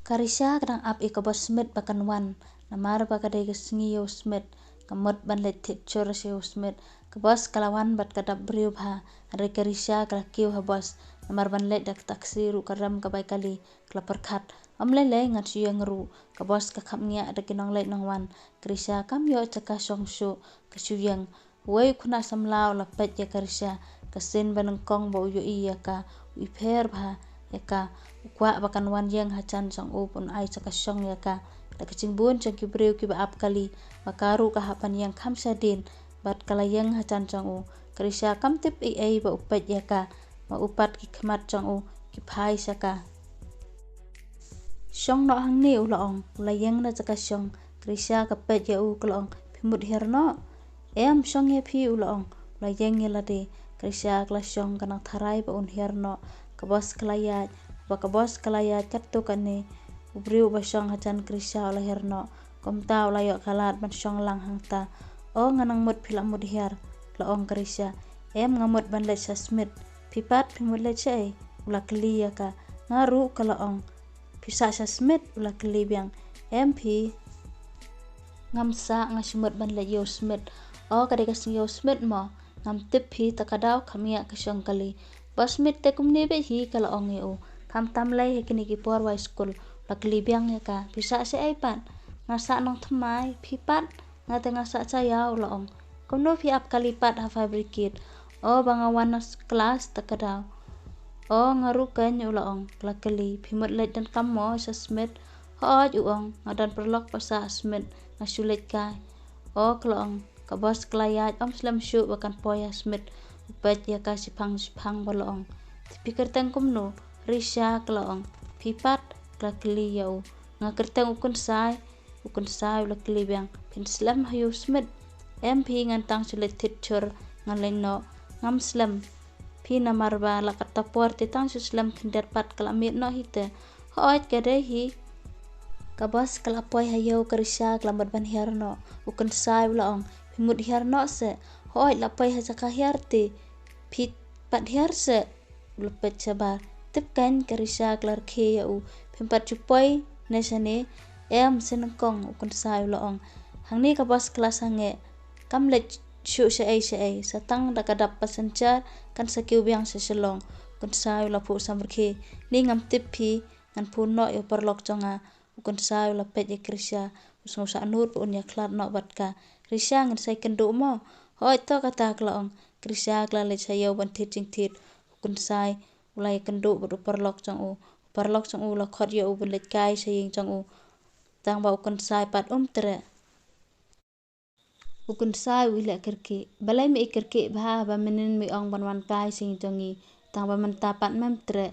Karisha kadang up ikabos Smit bakan wan namar bakadai kesengi yo Smit kamot ban let teacher yo Smit kabos kalawan bat kadap briu bha are Karisha kala kiu habos namar ban let dak taksi ru karam kabai kali kala perkat amlele ngat siu ngru kabos ka khamnya ada kinong let nong wan Karisha kam yo chaka song shu kasuyang wei khuna samlau la pet ya Karisha kasin banang kong bo yo iya ka wi pher bha yaka kwa bakan wan yang hachan sang upon ai chaka song yaka da kaching bun chang ki breu ki ba ap kali makaru ka hapan yang kham sadin bat kala yang hachan chang u Karisha kam tip ai ba upet yaka ma upat ki khmat chang u ki phai saka song no hang ni ulong la yang na chaka song Karisha ka pet ya u klong phimut herno em song ye phi ulong la yang ye la de Karisha kla song kanang tharai ba un herno kabos klaya bakabos kalaya chatto kane ubriu basong hachan Karisha ola herno komta ola yo kalat ban song lang hangta o nganang mut phila mut her la ong Karisha em ngamut ban le sa Smit pipat phimut le chai ula kli ka ngaru kala ong pisa sa Smit ula kli biang em phi ngamsa ngasmut ban le yo Smit o kadeka sing yo Smit mo ngam tip phi takadaw khamia ka song kali bas Smit te kumni be hi kala ong eu tham tam lai hekini ki por wa school lakli biang ka bisa se ai pan ngasa nong thamai phipat ngate ngasa cha ya ulong komno phi ap kalipat ha fabricate o banga wanas class takadaw o ngaru kan ulong lakli phimut let dan kammo sa Smit hoj uong ngadan perlok pasa Smit ngasulet ka o klong kabos klayat slam shu bakan poya Smit upet ya ka sipang bolong tipikir tang komno Risha klong pipat klakli yau ngakertang ukun sai lakli biang pin slam hayu Smit MP ngantang sulit teacher ngaleno ngam slam pi namarba la katapor titang suslam kindat pat kalamit no hite hoit kadehi kabos kalapoy hayo Karisha klambat ban herno ukun sai ulong pimut herno se hoit lapoy hajaka herte pit pat herse lupet sabar tipkan Karisha klar khe ya u pimpat chupoy nesane em senengkong ukun sai ulong hangni kabos kelas hange kamlet shu se ai satang da kadap pasancar kan sakiu biang se selong kun sai ula pu samrkhe ni ngam tip phi ngan phun no yo perlok chonga ukun sai ula pet ya Karisha usung sa nur un ya klat no batka Karisha ngan sai kendu mo hoi to kata klong Karisha kla le chayo ban teaching tit ukun sai ulai kendu badu perlok chong u la khot yo u belet kai saying chong u tang ba ukun sai pat tre ukun sai wile kerke balai mi kerke bha ba menen mi ong ban wan kai sing chongi tang ba man tapat mem tre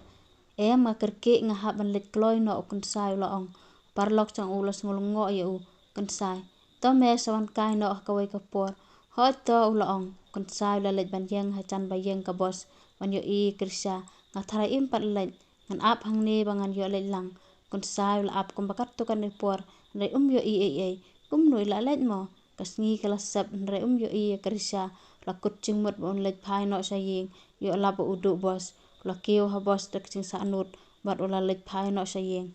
em ma kerke nga ha ban let kloi no ukun sai la ong parlok chong u la smul ngo ye u kun sai to me sawan kai no ka wai ka por hot to u la ong kun sai la let ban yang ha chan ba yang ka bos ban yo i Karisha nga thara im pat let ngan ap hang ne bangan yo let lang kun sai la ap kum bakat to kan por re yo i ai kum noi la let mo kasngi kala sap re yo i Karisha la kut ching mot bon let phai no sa ying yo la bo udu bos la keu ha bos tak ching sa nut bat ola let phai no sa ying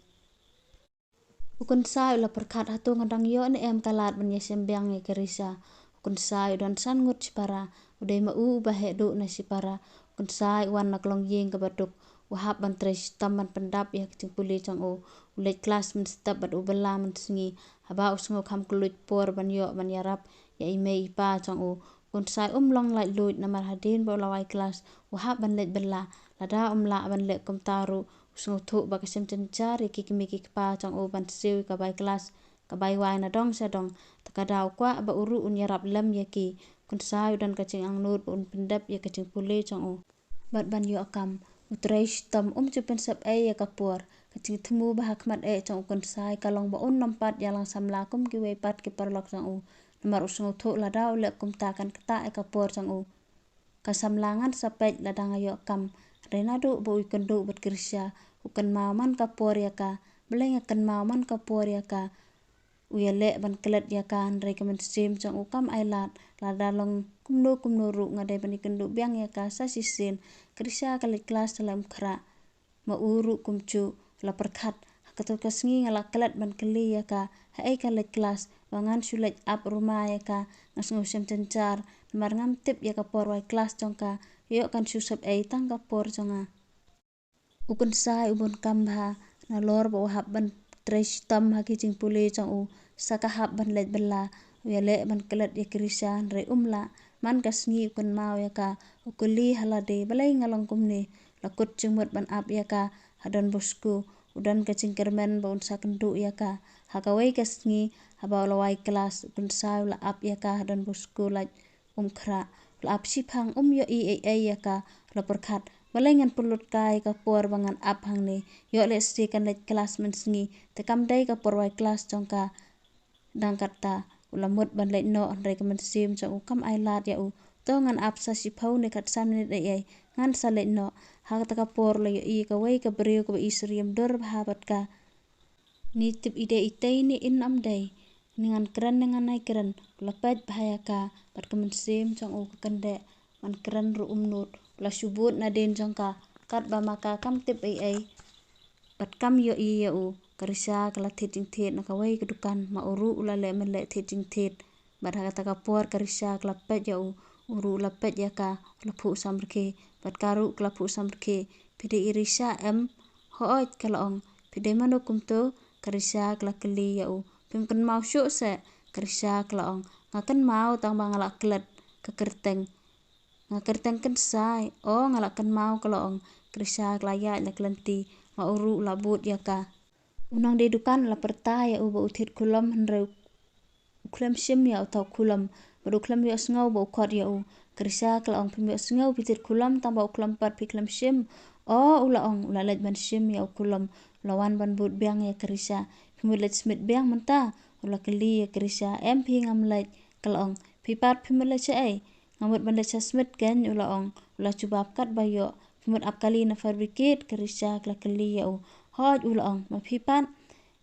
ukun sai la perkhat hatu ngadang yo ne em kalat ban yesem biang e Karisha ukun sai don san ngut para udai ma u ba he do na sipara ukun sai wan nak long ying ka batuk wahab ban tres taman pendap ya ching puli chang u ulet kelas men step bat u bela men singi haba usngo kham kulut por ban yo ban yarap ya imei pa chang u kun sai long lai lut namar hadin bo lawai kelas wahab ban let bela lada la ban le kom taru usngo thu ba kasem cencar ki kimi ki pa chang u ban siu ka bai kelas ka bai wai na dong sa dong takadaw kwa ba uru un yarap lam ya ki kun sai dan kaching ang nut un pendap ya kaching puli chang u bat ban yo akam utreis tam chupen sap ai ya kapur kaching thmu ba hakmat e chang kun sai kalong ba un nampat ya lang samla kum ki we pat ki parlok chang u namar usngo thu la daw le kum ta kan kata e kapur chang u kasamlangan sapet la dang ayo kam renadu bo ikendu bat Karisha ukan maman kapur ya ka beleng akan maman kapur ya ka uyale ban kelet ya kan rekomen sim chang ukam ailat la dalong kumno ru ngade ban ikendu biang ya ka sa sisin Karisha kali kelas dalam khra ma uru kumcu la perkhat Katu kasngi ngala kelat ban keli ya ka hai kan lek kelas wangan sulet up rumah ya ka ngas ngusem cencar mar ngam tip ya ka por wai kelas jong ka yo kan susap tang ka por jonga ukun sai ubun kambha na lor bo hab ban tres tam ha ki jing pule jong u saka hab ban let bela ya le ban kelat ya krisan re umla man kasngi ukun mau ya ka ukuli halade balai ngalong kumne lakut jumut ban up ya ka hadan bosku udan kacing kermen ba unsa kendu ya ka hakawai kasngi haba lawai kelas ukun sai la up ya ka hadan bosku la khra la up siphang yo ya ka la perkhat balai ngan pulut kai ka por bangan up hang ne yo le sti kan let kelas men sngi te kam dai ka por wai kelas jong ka dang kata ulamut ban let no re kamen sim jong kam ai lat ya u to ngan up sa siphau ne kat sam ne ai ngan sa let no ha ta ka por le ka wai ka breu ka isriem dor bhabat ka ni tip ide itei ni in am dai ningan keren dengan nai keren lapet bahaya ka pat kamen sim jong u ka kande man keren ru umnut la subut na den jong ka kat ba maka kam tip ai pat kam yo ya u karisa kala thijing thet na kawai ke dukan ma uru ula le men le thijing thet bat ha ta ka por karisa kala pet ya u uru la pet ya ka la phu samrke pat karu kala phu samrke pide irisa hooj kala ong pide manu kumto karisa kala keli ya u pim kan mau syu se karisa kala ong ngakan mau tang bangala klet ke kerteng ngakerteng kan sai ngala kan mau kala ong karisa kala ya na klenti ma uru la but ya ka unang de dukan la pertaya u ba uthit kulam hanre kulam sim ya utau kulam badu kulam yo sngaw ba khot ya u karisa kala ong pim yo sngaw pitit kulam tang ba kulam pat pi kulam sim ula ong ula let ban sim ya kulam lawan ban but biang ya karisa pimut let smit biang menta ula keli ya karisa pi ngam let kala ong pi pat pimut let ai ngamut ban let smit ken ula ong ula cubab kat ba yo pimut ap kali na fabricate karisa kala keli ya u hoj ula ong ma pi pat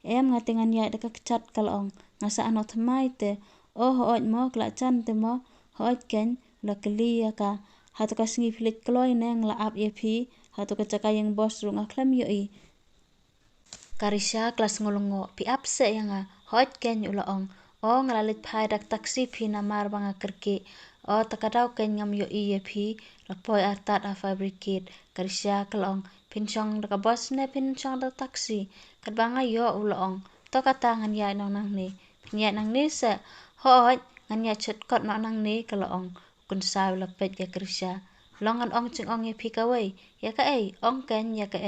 ngatengan ya deka chat kala ong ngasa anot mai te hoj mo kala chan te mo hoj ken la keli ya ka hatu ka sngi flik kloi neng la ap ye phi hatu ka chaka yang bos ru ngaklam yo karisa kelas ngolongo pi ap se yang hoj ken ula ong ngalalit phai dak taksi phi na mar banga kerke takadau ken ngam yo ye phi la poi artat a fabricate karisa kala ong pinchong da bos ne pinchong da taksi kat banga yo ula ong to kata ngan ya nang nang ne nya nang ne se hoj ngan ya chet kot no nang ne kala ong kun sa la pet ya karisa longan ong ching ong ye phi ka wei ya ka ong ken ya ka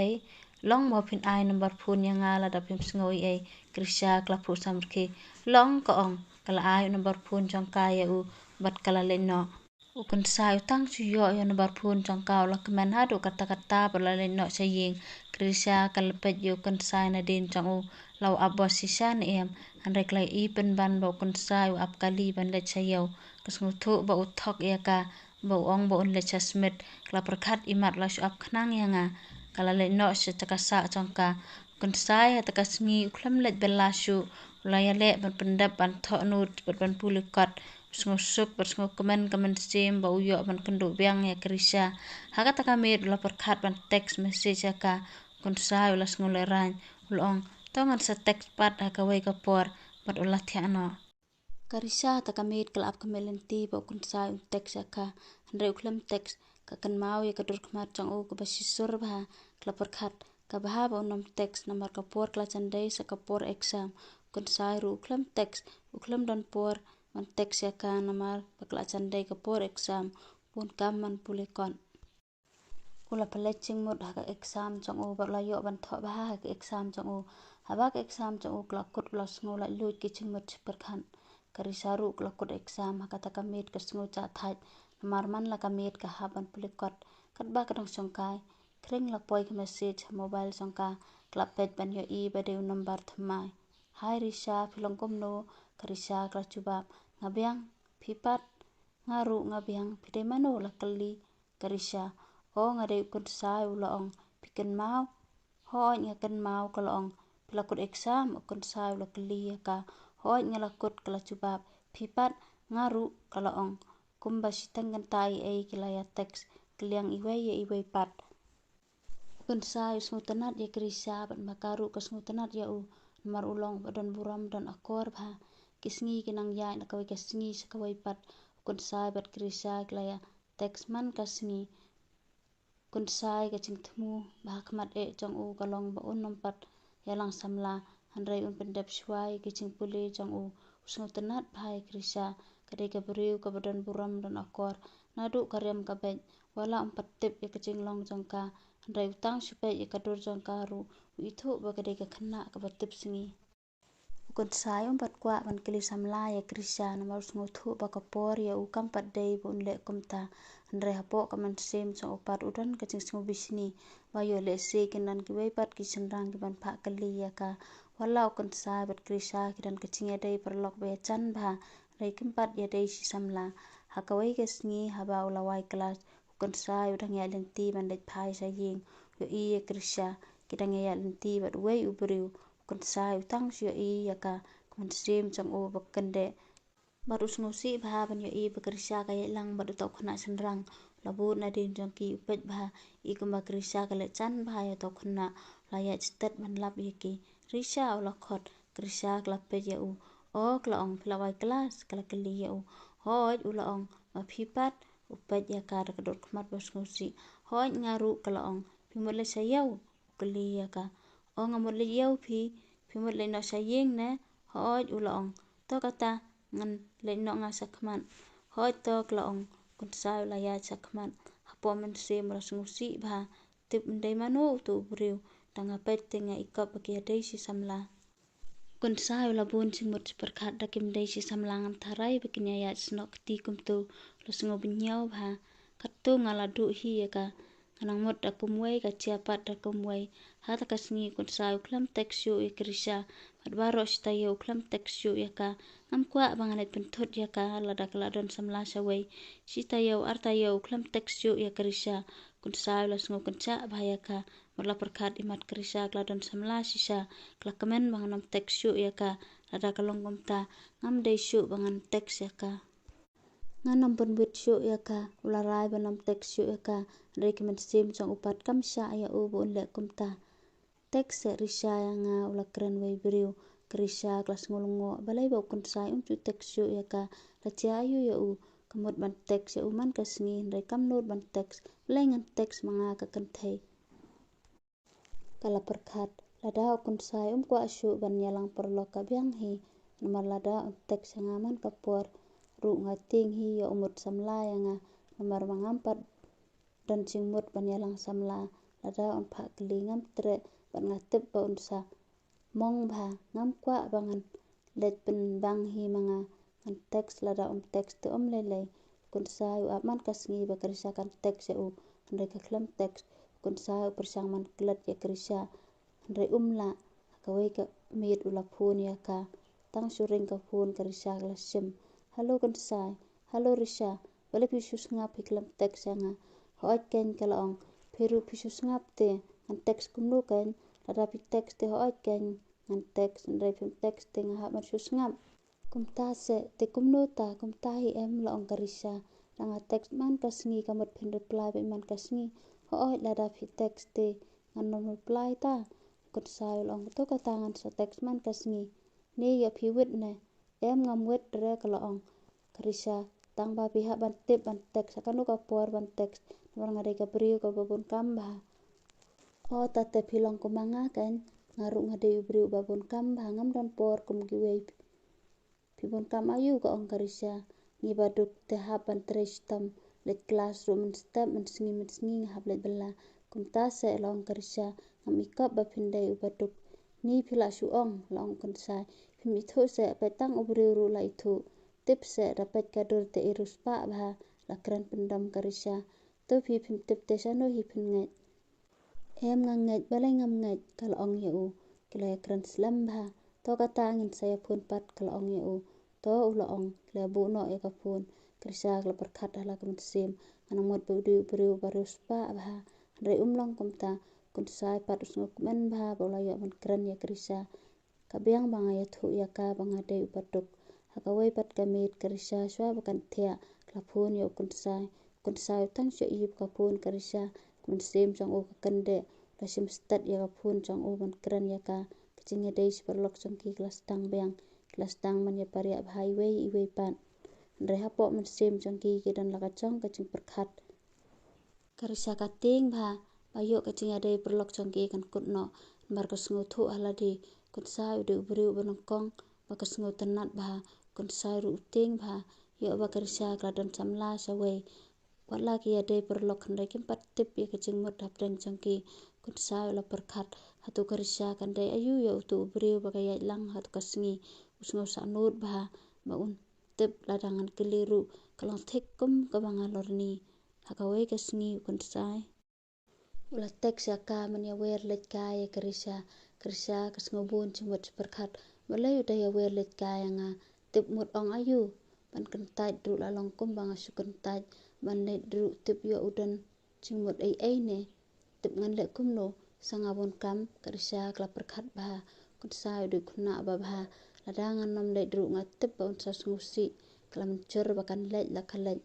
long mo phin ai number phone yang ala da pim sngoi krisa kla phu samrke long ko ong kala ai number phone jong ka ya u bat kala le no ukun sa utang chu yo ya number phone jong ka la kmen ha do kata kata bala le no saying krisa kala pet yo kun sa na din jong u law abos si san an rek lai I pen ban bo kun sa u ap kali ban le chayo kas nguthu ba uthok ya ka bo ong bo un le chasmet kala perkhat imat la shu ap khnang ya nga kala le no se takasa chongka kun sai atakas ngi khlam let belashu ulaya le ban pendap ban tho nut ban pulikat sngo suk sngo komen sim ba uyo ban kendu biang ya krisa haga taka mer la perkhat ban text message ka kun sai ula sngo le ran ulong tongan sa text pat ka wai ka por pat ula thiano karisa taka mer kelap kemelenti ba kun sai text ka andre uklam text ka kan mau ya kadur khmar chang o ka basisur ba kla perkhat ka bah ba nom text namar ka por kla chandai sa ka por exam kun sai ru uklam text uklam don por man text ya ka namar kla chandai ka por exam pun kam man pulekon ula peleching mut ha ka exam chang o ba la yo ban tho ba ha ka exam chang o haba ka exam chang o kla kut la sngo la lut ki ching mut perkhan karisa ru kla kut exam ha ka ta ka met ka sngo cha thai marman la ka met ka ha ban pulikot kat ba ka dong songkai kring la poi ka message mobile songka kla pet ban yo ba de number thmai hai risa philong kom no karisa kla chubab ngabyang phipat ngaru ngabyang phide mano la kali karisa ngade kun sai ula ong piken mau hoi ngaken mau kala ong pila kut exam kun sai ula kali ka hoi ngala kut kala chubab phipat ngaru kala ong kumba sitang kan tai kila ya text kliang iwei pat Ukun sai usmutanat ya Krisha bat makaru kasmutanat ya u mar ulong badan buram dan akor bha kisngi kinang ya na kawai kisngi sakawai pat ukun sai bat Krisha klaya teksman kasngi kun sai ka ching thmu bah khmat jong u kalong ba un nampat yalang samla handrai un pendap shwai ki ching puli jong u usngu tanat bhai Krisha kadai ka beriu ka badan buram dan akor nadu karyam ka bej wala empat tip ya kaching long jong ka handrai utang shupet ya kadur jong ka ru ithu ba kadai ka khana ka batip singi ukun sai pat kwa ban kili samla ya Krisha namar usngu thu ba kapor ya ukam pat dei bun le kumta handrai hapo ka man sem jong upat udan ka ching singu bisni ba yo le se kinan ki wei pat ki senrang ki ban pha kali ya ka wala ukun sai bat Krisha kidan ka ching ya dei perlok be chan bha rei kim pat ya dei si samla hakawai ka sngi haba ulawai kelas ukun sai udang ya lenti ban dei phai sa ying yo i ya Krisha kidang ya lenti bat wei ubriu kun sai utang sio i ya ka kun sim jong u bakende baru smusi bha ban yo i bakrisha ka lang baru tau khna senrang labu na din jong ki upet bha i kum bakrisha ka le chan bha ya tau khna la ya chitat man lap ye ki risha ola khot krisha kla pe ya u o kla ong phla wai kelas kla kli ya u hoj ula ong ma phipat upet ya ka ka dot khmat bas smusi hoj ngaru kla ong phimole sayau kli ya ka ong amole yau phimut le no sayeng ne hoj ulong to kata ngan le no nga sakman hoj to klong kun sai la ya sakman hapo men se mra smusi bha tip ndai manu tu briu tanga pet tinga ikap ke dei si samla kun sai la bun simut perkhat da kim dei si samla ngam tharai bikin ya snok ti kum tu lo sngo binyau bha katu ngala du hi ya ka kanang mot da kumwei ka chiapat da kumwei hata kasngi kun sai uklam teksyu i Krisha bat baro sta ye uklam teksyu ya ka ngam kwa bangalet penthut ya ka lada kladon samla sawai sita ye arta ye uklam teksyu ya Krisha kun sai la sngo kun cha bhaya ka marla perkhat imat Krisha kladon samla sisa kla kamen banganam teksyu ya ka lada kalong kumta ngam dei syu bangan teks ya ka nganam pun but syu ya ka ularai banam teksyu ya ka rekomen sim jong upat kam sha ya u bun le kumta teks risha nga ula kran wei briu Krisha klas ngulungo balai ba kun sai tu teksyu ya ka la cha yu ya u kamut ban teks ya u man kasngi ndai kam not ban teks lengan teks manga ka kan thei kala perkhat lada kun sai kwa syu ban yalang perlok ka byang hi namar lada teks nga man kapor ru nga ting hi ya umut samla ya nga namar mangam pat dan chingmut ban yalang samla lada on pha kli ngam tre ban nga tip ba unsa mong bha ngam kwa bangan let pen bang hi manga ngan teks lada teks te lele kun sai u man kasngi ba Krisha kan teks ya u ndai ka klam teks kun sai persang man klet ya Krisha ndai la kawai ka mit ula phun ya ka tang suring ka phun Krisha kla sim halo kun sai halo Risha bale pisus ngap hiklam teks nga hoj ken kala ong peru pisus ngap te an teks kunu ken lada pi teks te hoj ken ngan teks ndai phim teks te nga man sus ngap kumta se te kumno ta kumta hi em la ong Krisha langa teks man kasngi kamut phin reply be man kasngi hoj lada phi teks te ngan non reply ta kun sai long to ka tangan sa teks man kasngi ne ya phi wit ne em ngam wit re kala ong Krisha tang ba pi ha ban tip ban teks kanu ka por ban teks nor ngare ka briu ka babun kam ba o ta te philong ko manga kan ngaru ngade briu babun kam ba ngam dan por kum gi wei pibon kam ayu ka ong Krisha ni baduk te ha ban trestam let classroom step men sngi hab let bella kum ta se long Krisha ngam ikap ba phindai ubaduk ni phila su ong long kun sai phimi tho se petang ubriu ru lai thu tip se dapat kadur te irus pa bha lakran pendam Krisha to phi phim tip te sano hi phin ngai em ngang ngai balai ngam ngai kal ong ya u kila kran slam bha to ka tangin saya phun pat kal ong ya u to ula ong kila bu no e ka phun Krisha kala perkhat hala kam sim anang mot bu briu barus pa bha re long kumta kun sai pat usngo men bha bola ya man kran ya Krisha kabyang banga ya thu ya ka banga dei upatuk hakawai pat kamit Krisha swa bakan thia kla phun yo kun sai tang sha i ka phun Krisha kun sim chang o ka kande Kasim stad ya kapun jong uban keren ya ka kecing ada seperlok jong ki kelas tang beang kelas tang man ya pariak highway iway pan Reha po man sim jong ki dan lakacong kecing perkat Karisha kating ba bayo kecing ada perlok jong ki kan kutno mar kesngutu haladi kunsa udah ubri ubanongkong ba kesngutenat ba kunsa ruting ba yo ba karisha kladon samla sawai wala ki ada perlok handai kimpat tip ya kecing mut hapdeng jong ki kunsa la perkat hatu karisha kandai ayu ya utu ubri ba kaya lang hatu kasngi usngo sanut ba un tip ladangan keliru kalong tekum kabangalorni hakawai kasngi kunsai Ula teks ya ka man ya wer let ka ya karisha kasngobun cimut perkat malay udah ya wer let ka ya nga tip mut ong ayu ban kentaj dru lalong kum banga su kentaj ban let dru tip ya udan cimut ai ne tip ngan le kum no sangabun kam karisha kala perkat ba kunsa udah kuna ba ladangan nom let dru nga tip ba unsa ngusi kala mencur bakan let la kalet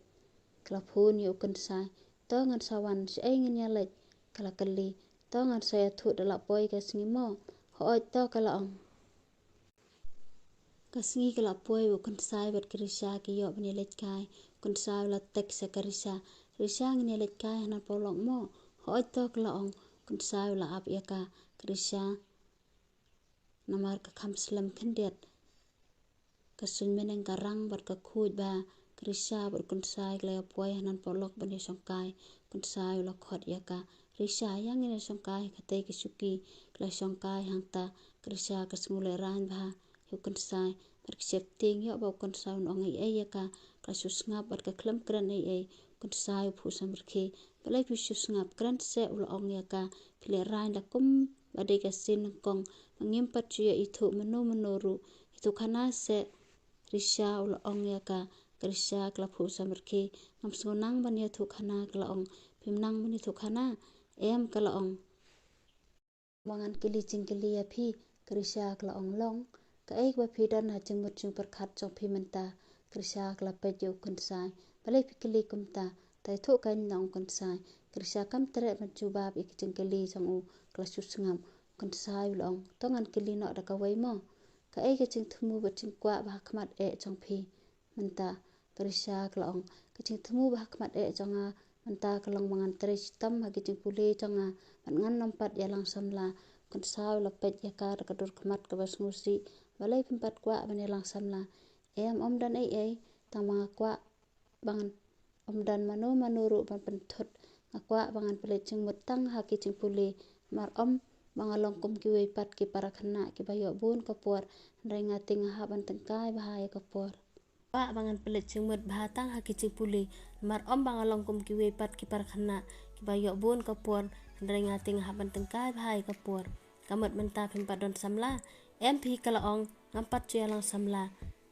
kala phun ya kunsa to ngan sawan si ai ngan ya let kala kali to ngan saya thu dala poi kasngi mo hooj to kala ong kasngi kala poi bu kunsai bat karisha ki yo bani let kai kunsai la tek sa karisha ngani let kai hanan polong mo hooj to kala ong kunsai la ap ya ka karisha namar ka kham slam khendet kasun meneng karang bat ka khuj ba karisha bat kunsai kala poi hanan polok bani songkai kunsai la khot ya ka Risha yang ini songkai katai kisuki kala songkai hangta karisha kasmule ran ba yukun sai berkesiap ting yo ba kun sai ong ai ya ka kasus ngap bat ka klam kran ai kun sai phu sam berke balai pu sus ngap kran se ul ong ya ka pile ran da kum bade ka sin kong ngim pat chu ya ithu menoru itu khana se Risha ul ong ya ka karisha kala phu sam berke ngam sunang ban ya thu khana kala ong pimnang ban thu khana em kala ong mangan kili cingkili ya phi karisha kala ong long ka ek ba phi dan ha chingmut chung perkhat chong phi menta karisha kala pe jo kunsai balai phi kili kumta tai thu kan nong kunsai karisha kam tere man chu bab ik cingkili chong u kala susngam kunsai long tongan kili no da ka wai mo ka ek ching thumu ba ching kwa ba khmat e chong phi menta karisha kala ong ka ching thumu ba khmat e chong a menta kalong mangan tere tam ha ki ching pule chong a ngan nampat ya lang samla kunsai la pet ya ka da kadur khmat ka bas ngusi balai pimpat kwa bani lang samla em om dan ai tang mga kwa bangan om dan manuru ban penthut akwa bangan pelet ching mutang ha ki ching pule mar om mga longkum ki wei pat ki parakhna ki bayo bun kapor renga ting ha ban tengkai bahaya kapor wa bangan pelet ching mut bahatang ha ki ching pule mar om banga longkum ki wei pat ki parakhna ki bayo bun kapor renga ting ha ban tengkai bahaya kapor kamat menta pimpat don samla em phi kala ong ngampat chu yalang samla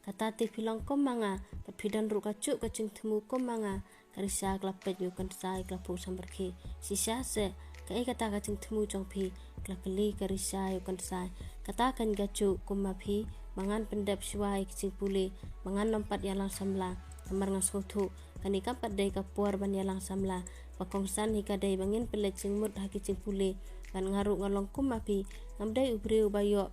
kata ti pilong kom manga pat phidan ru ka chu ka ching thumu kom manga karisha kala pet yu kan sai kala pu samberki sisa se kai kata ka ching thumu chong phi kala kali karisha yu kan sai kata kan ga chu kum ma phi mangan pendap swai ching pule mangan lompat yalang samla amar ngas thu kani kapat dai ka por ban yalang samla bakong san hi ka dai bangin pelet ching mut ha ki ching pule ban ngaru ngalong kum ma phi ngamdai ubri ubayo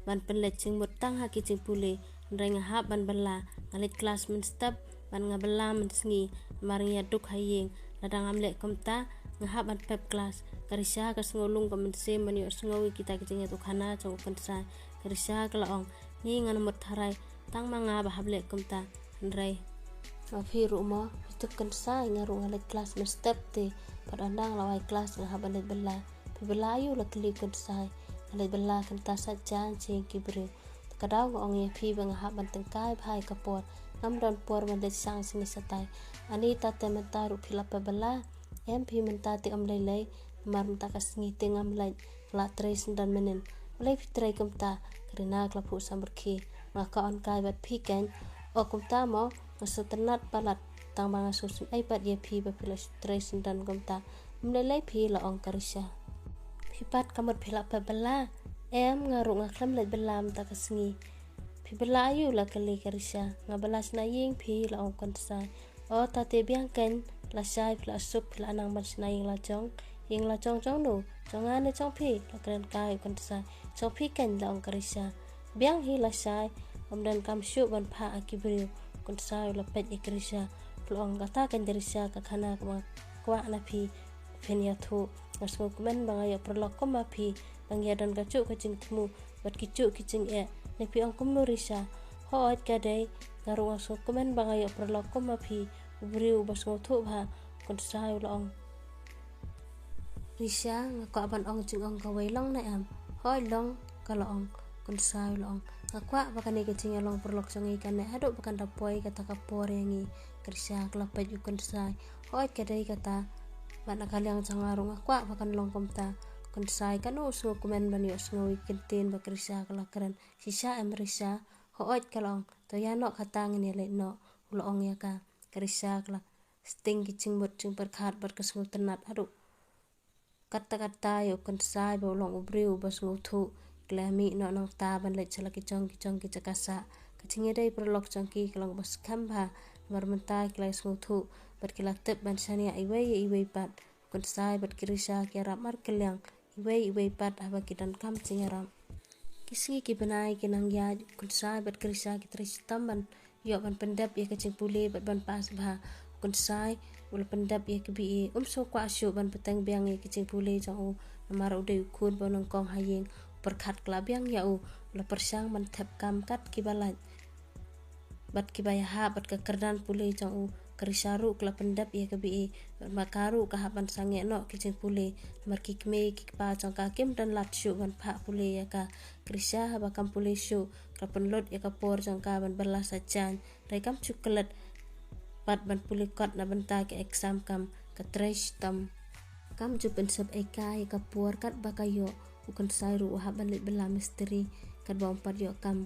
ban pelet ching mut tang ha ki ching pule renga ha ban bala ngalit kelas men step ban ngabala men sngi maria duk hayeng ladang amle komta ngah ban pep kelas karisha ka sngolung ka men se man yo sngowi kita ki ching tu khana chong kansa karisha kala ong ni ngan mut tharai tang manga ba hable komta ndrai afi rumo itu kansa ngaru ngalit kelas men step te padandang lawai kelas ngah balet bala belayu la kli kansa ngalit bala kan ta sa jan ching kibre kadau ong ye phi bang ha ban tengkai bhai kapor ngam don por ban de sang sini satai ani ta te menta ru phila pa bala em phi menta te om lai lai mar menta kasngi te ngam lai la tres dan menen lai phi trai kamta krina kla phu samberki maka on kai bat phi kan o kumta mo ngasutnat palat tang banga susu ai pat ye phi ba phila tres dan kamta mlai lai phi la ong karisha phi pat kamot phila pa bala em ngaru ngaklam let belam ta kasngi phi belayu la kali karisha ngabalas na ying phi la ong konsa o ta te biang ken la sai pla sup pla nang ban snai la jong yang la chong no chong ane chong pi la kren kai kon sa chong pi ken la ong karisha biang hi la sai dan kam shu ban pha akibriu kon sa la pet ikrisha plong kata kan derisha ka khana kwa na pi phenia thu asmo kumen banga ya perlok ko ma pi bang ya dan kacu kacing temu bat kicu kicing ne pi ong kum nurisha ho at ka dei garu asmo kumen banga ya perlok ko ma pi ubriu bas thu ba kon sa la ong risha ngakwa ban ong jing ong ka wei long na am hoi long ka la ong kon sa la ong ngakwa bakane kacing long perlok songi kan ne hado bakan dapoi kata kapor yangi krisha klapet yu kon sa hoi ka dei kata bana kaliang changarung akwa bakan longkom ta kon sai kan usu kumen ban yo sngowi kintin ba krisha kala kran sisa emrisa hoot kalong to yano khatang ni le no ulong ya ka krisha kala sting kiching bot chung par khat bar kasngu tanat adu kata yo kon sai ba ulong ubriu bas ngu thu klami no nang ta ban le chala kichong ki chakasa kachinge dai prolok chongki kalong bas khamba mar mentai klas ngu thu bat kila tep ban sania iwei pat kon sai bat kirisha kira mar kelyang iwei pat aba kidan kam cingaram kisi ki banai kinang ya kon sai bat kirisha ki tris tamban yo ban pendap ya kacing pule bat ban pas ba kon sai ul pendap ya kibi so kwa shu ban petang biang ya kacing pule jang mar udai khun bonong kong hayeng perkhat klabyang ya la persang man thep kam kat kibalat bat kibaya ha bat ka kerdan pule jang karisharu kla pendap ya kabi makaru ka haban sange no kicing pule mar kikme kikpa jang ka kim dan lat shu ban pha pule ya ka krisha ba kam pule shu ka penlot ya ka por jang ka ban belas ajan rai kam chuklet pat ban pule kot na ban ta ke exam kam ka tresh tam kam ju pen sab ai kai ka por kat ba ka yo ukon sai ru ha ban le bela misteri kat bom pat yo kam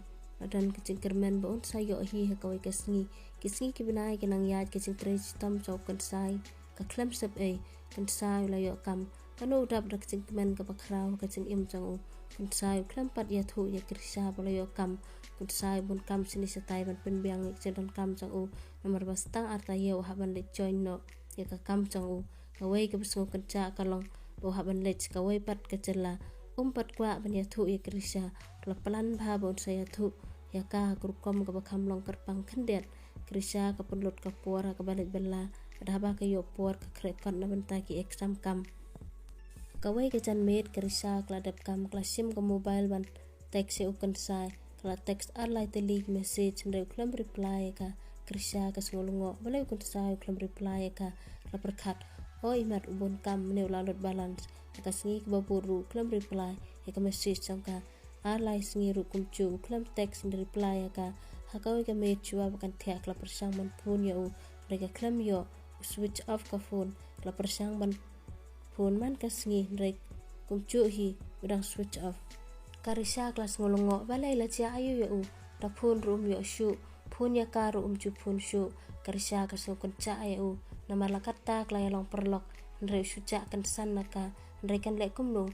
dan kicing kermen ba un sayo hi ha kawai kisngi ki binai kinang yad kicing tresh tam so kan sai ka klem sab ai kan sai la yo kam kanu dab dak kicing kermen ka bakrau kicing im jang kan sai klem pat ya thu ya krisha ba la yo kam kan sai bun kam sini satai ban pen biang ik don kam jang nomor bastang arta yo ha ban le join no ya ka kam jang kawai ka bisngo kan cha kalong bo ha ban le kawai pat ka chela pat kwa ban ya thu ya krisha la plan bha bon saya thu ya ka kurkom ka bakham long kerpang khendet krisha ka penlot ka pora ka balet bella dhaba ka yo por ka kre kon na banta ki exam kam kawai ka chan met krisha kla dap kam kla sim ka mobile ban text e ukon sai kla text alai te lig message ndre klam reply ka krisha ka ngolungo balai ukon sai klam reply ka la perkhat oi mat ubon kam ne ulalot balance ka sngi ka baburu klam reply ka message sangka alai sngi ru kumchu klam text in reply ka hakawi ka me chua bakan thia kla persang man phone ya rega klam yo switch off ka phone kla persang ban phone man ka sngi reg kumchu hi udang switch off karisha klas ngolongo balai la cha ayu ya da phone room yo shu phone ya ka ru chu phone shu karisha ka so kon cha ya namala kata kla ya long perlok re shu cha kan san naka re kan le kumno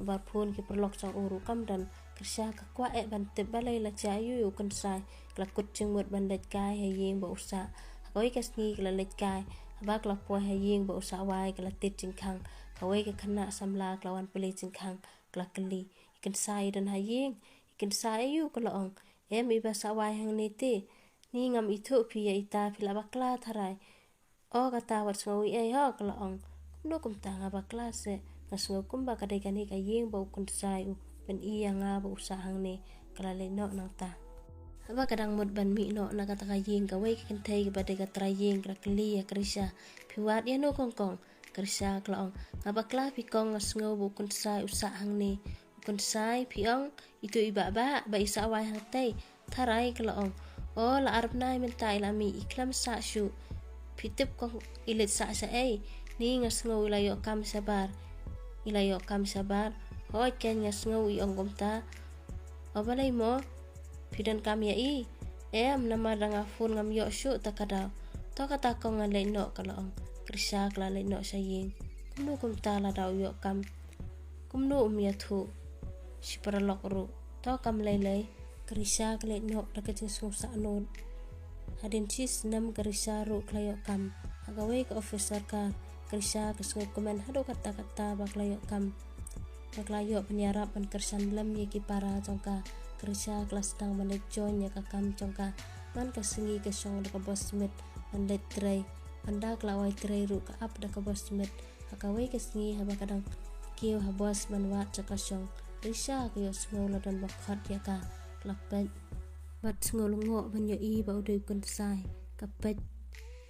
bar phone ki perlok sang uru kam dan krisha ka kwa ban te balai la cha yu kan sai kla kut ching mot ban dej kai ha yeng ba usa koi ka sngi kla lej kai ba kla po ha yeng ba usa wai kla tit ching khang koi ka khana samla kla wan pele ching khang kla kli kan sai dan ha yeng kan sai yu kla ong em i ba sa wai hang ni te ni ngam i thu phi ya ita phila ba kla tharai o ka ta wat so i ho kla ong no kum ta nga ba kla se ngasngo kum ba ka dei kan hi ka yeng ba kun sai ben iya nga ba usa hang ne kala le no nang ta aba kadang mut ban mi no na kata ka yeng ka wei kan thei ba de ka tra yeng kra kli ya krisha phiwat ya no kong kong krisha kla ong aba kla pi kong ngasngo bu kun sai usa hang ne kun sai pi ong itu iba ba isa wai hang tei tharai kla ong o la arab nai men tai la mi iklam sa shu pitip kong ilet sa ai ni ngasngo ila yo kam sabar hoi ken ngasngo i ong gomta obalai mo pidan kam ya i em nama danga phone ngam yo shu takada to kata ko ngalai no kala ong krisha kala le no sayeng kumnu kumta la daw yo kam kumnu ya thu siparalok ru to kam lei krisha kala no dakating sungsa no hadin chis nam krisha ru klayo kam agawe ka officer ka Krisha kesngo komen hado kata-kata baklayo penyarap ban kersan lem ye kipara jongka Krisha kelas tang manet join ya kakam jongka man kesengi kesong da bos Smit ban let tray panda klawai tray ru ka up da bos Smit hakawai kesengi haba kadang kiu habos ban wat cakasong Krisha kayo sengo ladan bakhat ya ka klapet bat sengo lungo ban yo I ba uday kun sai kapet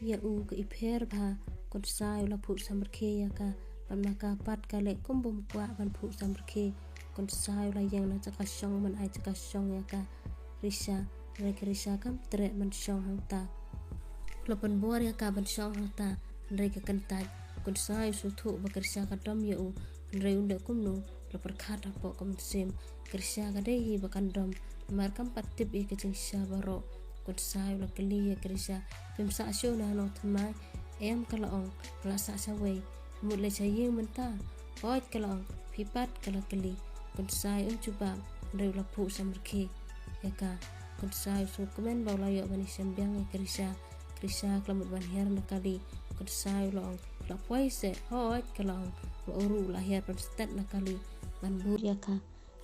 ya u ke ipher ba kun sai la phu samrkhe ya ka ban maka pat kale kumbum kwa ban phu samrkhe kun sai la yang na cakasong man ai cakasong ya ka Krisha kam tre man song hangta lopan bor ya ka ban song hangta rei ka kantai kun sai su thu ba Krisha ka dom ya u rei unda kumnu lo perkhat apo kom sim Krisha ka dei ba kan dom mar kam patip e ke jing sha baro kun sai la kali ya Krisha pim sa sho na no thamai em kalaong la sa wei mut le chayi menta oi kalaong pipat kali kun sai cuba rei la phu samrkhe ya ka kun sai su komen ba la yo bani sembiang ya Krisha klamut ban her na kali kun sai long la poi se oi kalaong wa uru la her pan stat na kali ban bur ya ka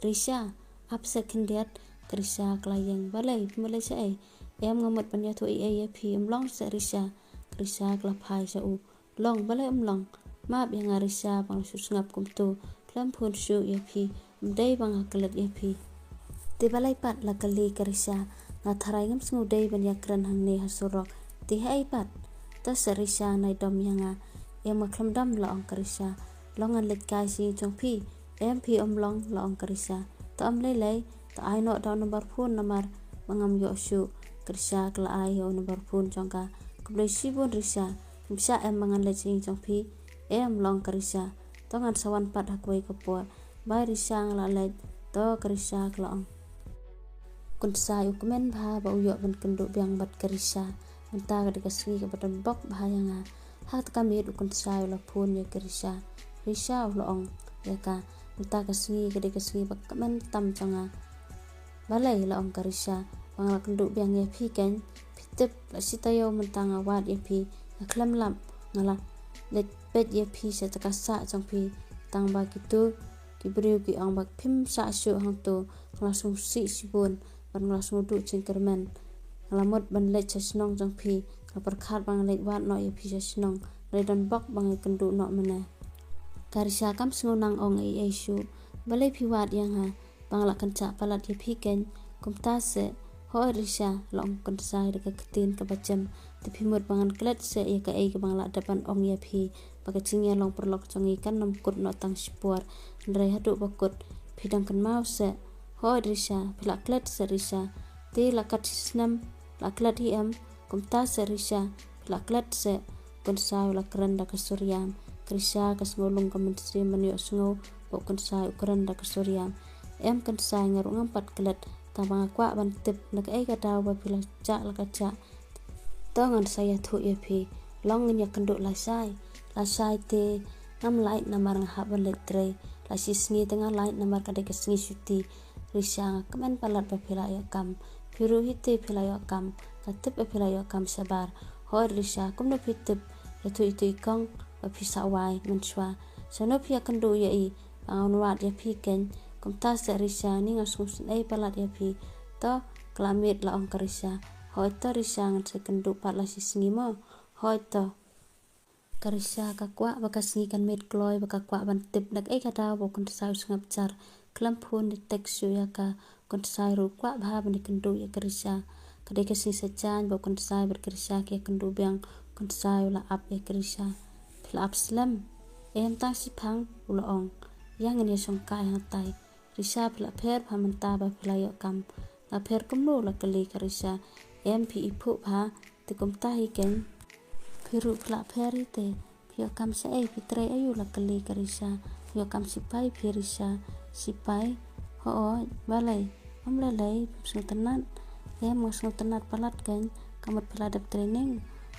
Krisha apse kindiat Krisha klayeng balai mulai sai em ngamut pan ya thu ai phi long se Krisha klaphai sa u long balai long map yang Krisha bang su ngap kum tu klam phun su ya phi dei bang haklet ya phi ti balai pat la kali Krisha nga tharai ngam sngu dei ban ya kran hang ne hasurok ti hai pat ta Krisha nai dom yanga em khlam dam la ong Krisha long an let kai si chong phi em phi long la ong Krisha ta lei ta ai no da number phone namar mangam yo su Krisha kla ai yo number phone chongka kumlei sibon Krisha kimsa em mangan le ching chong phi em long Krisha tongan sawan pat hakwai kapor bai Krisha la le to Krisha kla ong kun sai ukmen bha ba uyo ban kendo biang bat Krisha menta ga dikasgi ka badan bok bahayanga hat kamit kun sai la phone ya Krisha la ong ya ka menta kasgi ga dikasgi bak kamen tam changa balai la ong Krisha bang kendo biang ya phi ken pitep la sitayo menta nga wat ya phi khlam lam ngala let pet ya phi sa takasa chang phi tang ba kitu kibriu ki ang bak phim sa su hang to nglasung si sibon ban nglasung du chingkermen ngalamot ban le chasnong jang phi ka perkhat bang le wat no ya phi chasnong le dan bak bang kendu no mena Krisha kam sngonang ong ai su balai phi wat yang ha bang la kancha palat ya phi ken kumta se ho Krisha long kun sai de ka tin ka bachem te phimot bangan klet se ya ka ai ka bang la dapan ong ya phi baka chingya long perlok chongi kan nam kut no tang spor rei hadu bakut phidang kan mau se ho Krisha phila klet se Krisha te la kat snam la klet hi am kumta se Krisha phila klet se kun sai la kran da ka suryam Krisha ka ngolung ka mentri manyo sngo bo kun sai ukran da ka suryam em kan sai ngaru ngam pat klet tabang kwa ban tip nak ai ka daw ba phila cha la ka cha tongan saya thu ya phi long nya kendo la sai te ngam lai namar nga haban le tre la sisngi tengah lai namar ka de ka sngi suti Krisha kamen palat ba phila ya kam phiru hite phila ya kam ka tip phila ya kam sabar ho Krisha kumno phitip ya thu itu ikong ba phisa wai menswa sono phia kendo ya I anwat ya phi ken kumta se Krisha ni ngasung ai palat ya phi to klamit la ong Krisha hoi to Krisha ngan se kendo pat la sisngi mo hoi to Krisha ka kwa baka sngi kan met kloi baka kwa ban tip nak ai ka daw bo kun sai ngap char klam phun ni tek su ya ka kun sai ru kwa bha ban kendo ya Krisha kadai ka si sa chan bo kun sai ber Krisha ke kendo biang kun sai la ap ya Krisha phla ap slam em ta si phang ula ong yang ni song kai ha tai Krisha phla pher pha man ta ba phla yo kam la pher kum lo la kali Krisha em phi iphu pha te kum ta hi ken phiru phla pher te phio kam se ai pitre ayu la kali Krisha phio kam sipai Krisha sipai ho balai la lai sung tanat em sung tanat palat ken kamat phla dap training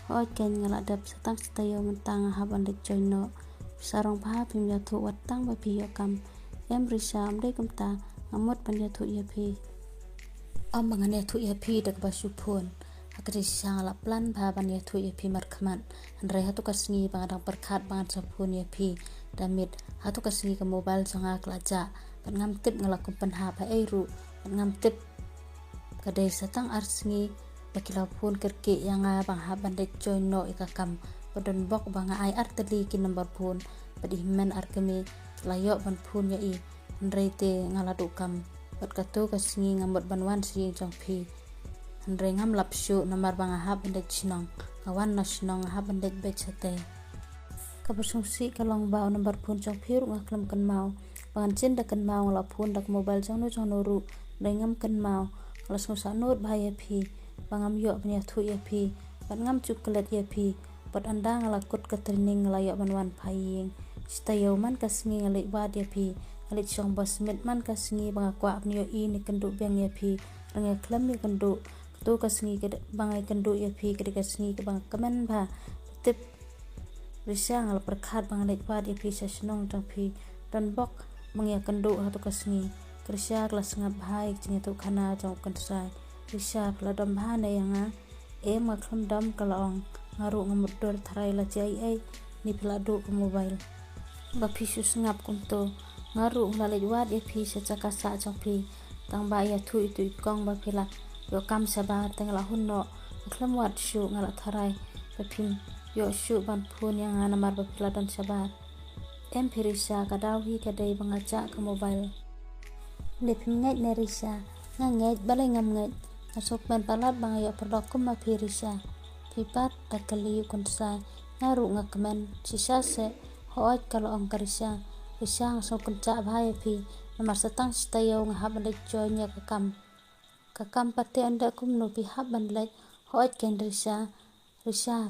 ho ken ngala dap satang stayo mentang haban de joino sarong pha phim ya thu watang ba phio kam em Krisha amde kumta ngamot pan ya thu ya phi am mangan ya thu ya phi dak ba su phon Krisya ngala plan ba ban ya thu ya pi markman andre hatu kasngi bang adang perkat bang sapun ya pi damit hatu kasngi ke mobile songa klaja ban ngam tip ngala kumpan ha ba eru ban ngam tip kadai satang arsngi bakila pun kerke yang bang ha ban de join no ikakam padon bok bang ai arteli ki number pun padi men arkemi layo ban pun ya i andre te ngala dukam bat katu kasngi ngamot banwan si jong pi andre ngam lapshu namar bang ahab bandek chinong kawan nasionong ahab bandek becate kabusungsi kalong bau nambar pun jong phiru ngaklam kan mau bangan chin dak kan mau la phun dak mobile jong no ru ngam kan mau langsung sa not bahaya phi bangam yo banya thu ya phi ban ngam chocolate ya phi pat anda ngala kut ka training la yo banwan phaying stayo man kasngi ngale bad ya phi ngale chong bos Smit man kasngi bang kwa apnyo i ni kendu beng ya phi rang klam ya kendu tu kasngi ke bangai kendu ya phi ke kasngi ke bang kamen ba tip risang al perkhat bang lek pat ya phi sasnong tang phi dan bok mang ya kendu hatu kasngi krisya kelas ngap hai cing tu khana jong kansai risya kala dam bhana yang ma kham dam kalong ngaru ngamut dor tharai la jai ai ni peladu ke mobile ba phi sus ngap kum tu ngaru ngale wat ya phi sacaka sa jong phi tang ba ya thu itu kong ba phila yo kam sabar tengala hunno khlam wat shu ngala tharai pim yo shu ban phun yang namar ba phila dan sabar em phirisa kadaw hi kadai bangaca ke mobile le phim ngai ne risa ngai balai ngam ngai asok ban palat bang yo perdok kum ma phirisa pipat takali konsa ngaru ngakmen sisa se hoat kalau ong karisa risa sok kenca bhai phi namar satang stayo ngahab le jonya kakam pati anda kum no pi haban lai hoat ken risa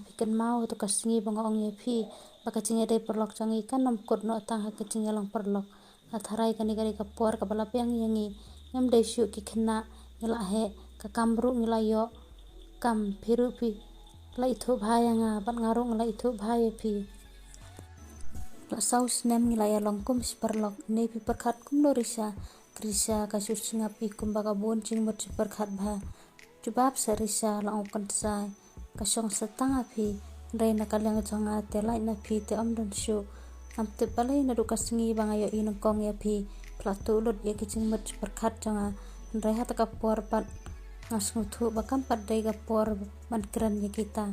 pikan mau to kasngi bang ong ye phi bakacing dei perlok changi kan nom kot no tang ha kacing long perlok atharai kani kani kapor ka bala pyang yangi ngam dei shu ki khna ngila he kakam ru ngila yo kam phiru pi lai thu bhayanga ban ngarung lai thu bhaye phi la saus nem ngila ya long kum perlok ne pi perkhat kum no risa krisa kasus ngapi kumbaga bon ching mot perkhat bha jubab sarisa la ong kansai kasong satang api dai na kalang changa te lai na phi te om don shu am te palai na dukasngi bangayo inong kong ya phi platu lut ya kiching mot perkhat changa dai hat ka por pat ngasngu thu bakam pat dai ga por ban kran ya kita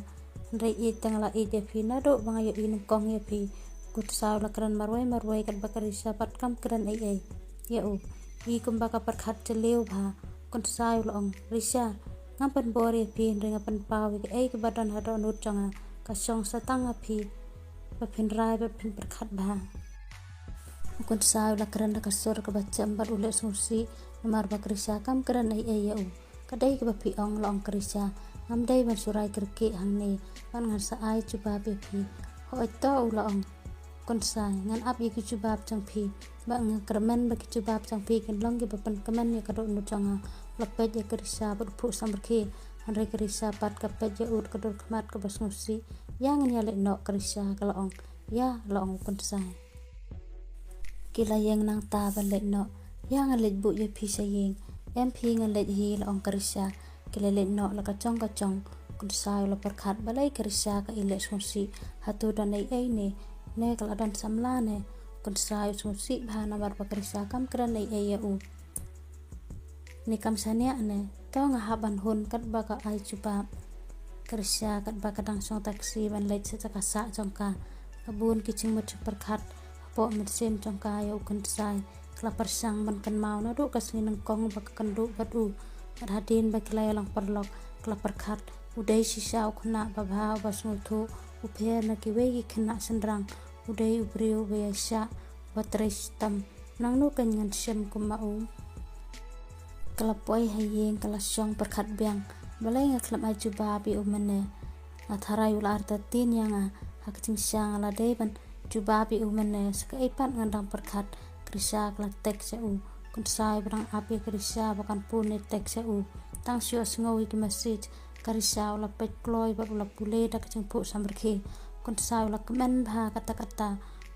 dai i tangla i de phi na do bangayo inong kong ya phi kut saw la kran marwai kat bakari sapat kam kran ai ya u i kumbaka perkhat celeu bha kun saw long risa ngapan bore phi ringa pan pawi ai ke badan hado nut changa kasong satang api papin rai papin perkhat bha kun saw la kran ka sor ka bacham bar ule susi namar bakrisa kam kran ai ya u kadai ke bapi ong long krisa ngam dai ban surai kerke hangne ban ngan sa ai chuba be phi hoi to ula ong kon sai ngan ap ye ki chubab chang phi ba nga kramen ba ki chubab chang phi ken long ki bapan kamen ye kado nu changa lapet ye krisa ba phu samrkhe andre krisa pat kapet ye ut kador khmat ka basmusi yang nya le no krisa kala ong ya la ong kon sai kila yang nang ta ba le no yang le bu ye phi sayeng em phi ngan le hi la ong krisa kila le no la ka chong kon sai la perkhat balai krisa ka ile susi hatu dan ai ne ne kala dan samla ne kon sai susi bha namar pakrisa kam kran ai ya u ni kam sania ne to nga haban hun kat ba ka ai chupa krisa kat ba kadang song taksi ban lai cha ka sa jongka kabun kiching mot perkhat po mit sem jongka ya kon sai kala persang ban kan mau na do kasni nang kong ba kan du badu ad hadin ba kilai lang perlok kala perkhat udai sisa khna ba bha ba smuthu uphe na ki we ki khna sandrang udai ubriu be sha batrestam nang no kan ngan sem kuma u kala poi hayeng kala song perkhat byang balai ngaklam aju ba bi umane atharai ula arta tin yanga hakching sang ala dei ban juba bi umane sakai pat ngandang perkhat krisa kala tek sa u kun sai brang api krisa bakan pune tek sa u tang sio sngowi ki message karisa ula pet kloi ba ula pule da kaching pu samrkhe kun sai ula komen bha kata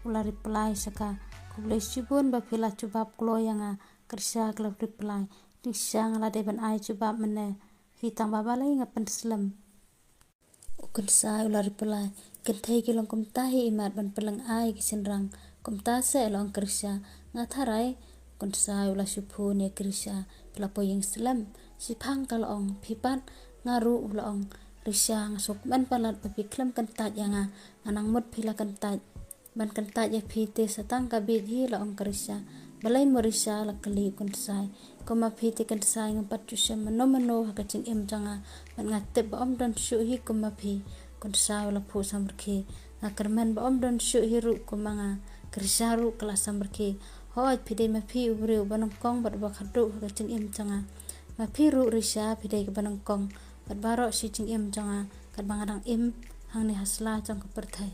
ula reply saka kuble sibun ba phila chubab kloi yanga krisa kala reply tisang la de ban ai chubab mane hitang babalai ngapan slam ukun sai ular pelai kentai kilong kumtahi imat ban pelang ai kisenrang kumtase elong krisya ngatharai kun sai ular syuphu ne krisya pelapo yang slam sipang kalong pipat ngaru ulong risya ngasuk ban palat papiklam kentat yanga anang mut pila kentat ban kentat ya phite satang kabit hi laong krisya balai morisya lakali kun sai kuma phite kan sai ngapat chusam mano hakaching em changa ban ngatte ba om don shu hi kuma phi kun sai la phu samrkhe ngakarman ba om don shu hi ru kumanga krisya ru kala samrkhe hoi phide ma phi ubre banong kong bat ba khadu hakaching em changa ma phi ru risya phide ke banong kong bat baro si ching em changa kat bangadang em hang ne hasla chang ka perthai